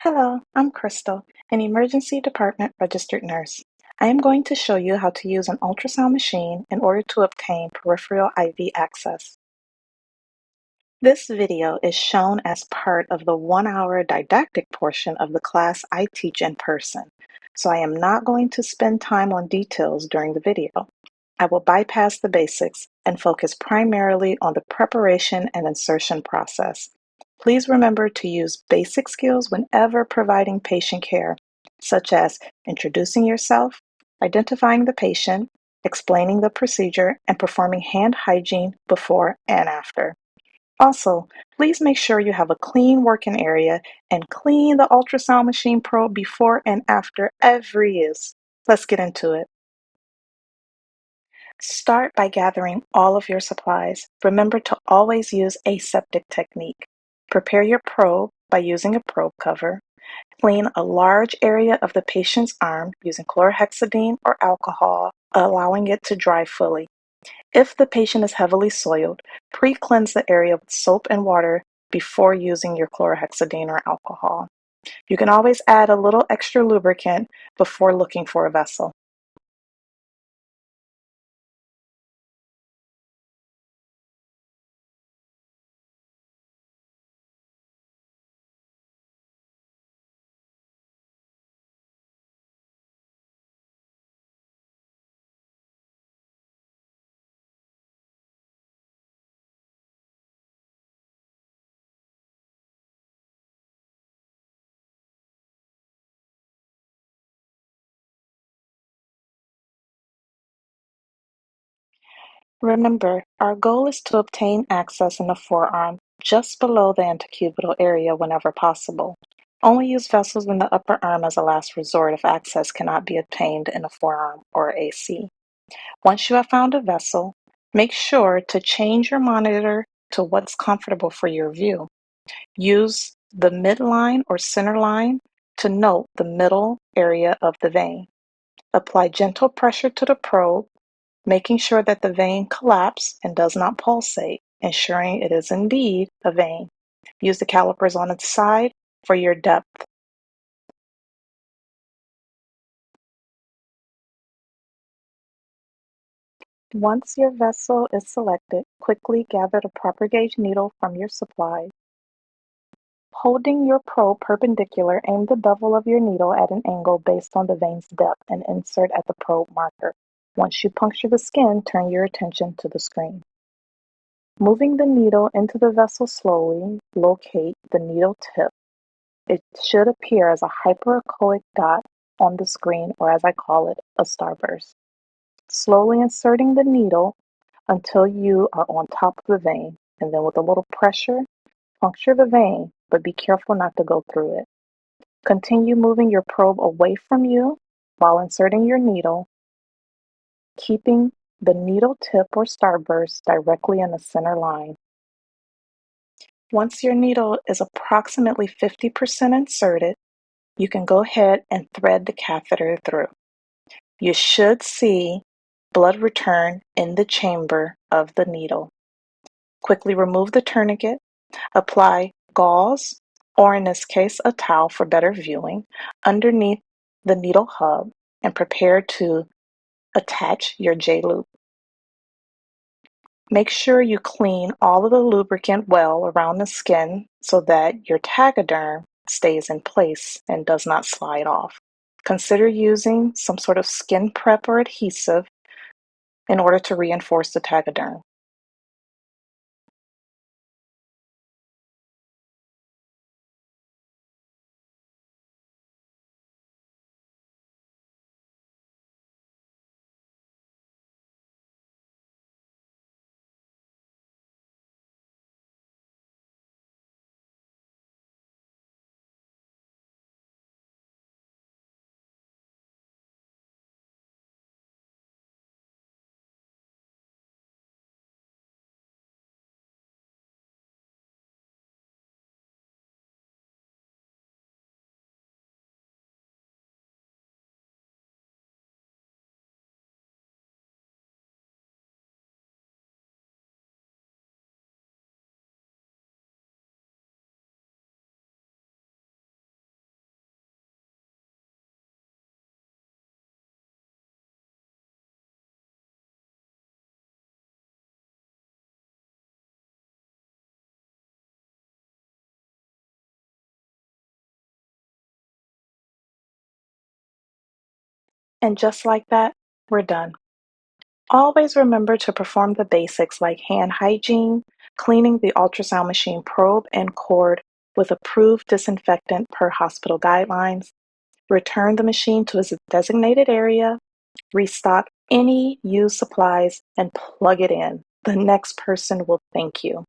Hello, I'm Crystal, an emergency department registered nurse. I am going to show you how to use an ultrasound machine in order to obtain peripheral IV access. This video is shown as part of the 1-hour didactic portion of the class I teach in person, so I am not going to spend time on details during the video. I will bypass the basics and focus primarily on the preparation and insertion process. Please remember to use basic skills whenever providing patient care, such as introducing yourself, identifying the patient, explaining the procedure, and performing hand hygiene before and after. Also, please make sure you have a clean working area and clean the ultrasound machine probe before and after every use. Let's get into it. Start by gathering all of your supplies. Remember to always use aseptic technique. Prepare your probe by using a probe cover. Clean a large area of the patient's arm using chlorhexidine or alcohol, allowing it to dry fully. If the patient is heavily soiled, pre-cleanse the area with soap and water before using your chlorhexidine or alcohol. You can always add a little extra lubricant before looking for a vessel. Remember, our goal is to obtain access in the forearm, just below the antecubital area whenever possible. Only use vessels in the upper arm as a last resort if access cannot be obtained in the forearm or AC. Once you have found a vessel, make sure to change your monitor to what's comfortable for your view. Use the midline or center line to note the middle area of the vein. Apply gentle pressure to the probe, making sure that the vein collapses and does not pulsate, ensuring it is indeed a vein. Use the calipers on its side for your depth. Once your vessel is selected, quickly gather the proper gauge needle from your supplies. Holding your probe perpendicular, aim the bevel of your needle at an angle based on the vein's depth and insert at the probe marker. Once you puncture the skin, turn your attention to the screen. Moving the needle into the vessel slowly, locate the needle tip. It should appear as a hyperechoic dot on the screen, or as I call it, a starburst. Slowly inserting the needle until you are on top of the vein, and then with a little pressure, puncture the vein, but be careful not to go through it. Continue moving your probe away from you while inserting your needle, keeping the needle tip or starburst directly in the center line. Once your needle is approximately 50% inserted, you can go ahead and thread the catheter through. You should see blood return in the chamber of the needle. Quickly remove the tourniquet, apply gauze, or in this case a towel for better viewing, underneath the needle hub, and prepare to attach your J-loop. Make sure you clean all of the lubricant well around the skin so that your tegaderm stays in place and does not slide off. Consider using some sort of skin prep or adhesive in order to reinforce the tegaderm. And just like that, we're done. Always remember to perform the basics like hand hygiene, cleaning the ultrasound machine probe and cord with approved disinfectant per hospital guidelines, return the machine to its designated area, restock any used supplies, and plug it in. The next person will thank you.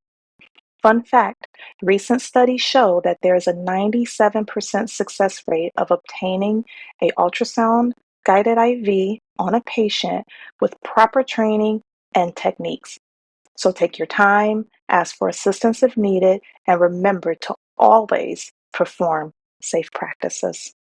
Fun fact, recent studies show that there is a 97% success rate of obtaining a ultrasound guided IV on a patient with proper training and techniques. So take your time, ask for assistance if needed, and remember to always perform safe practices.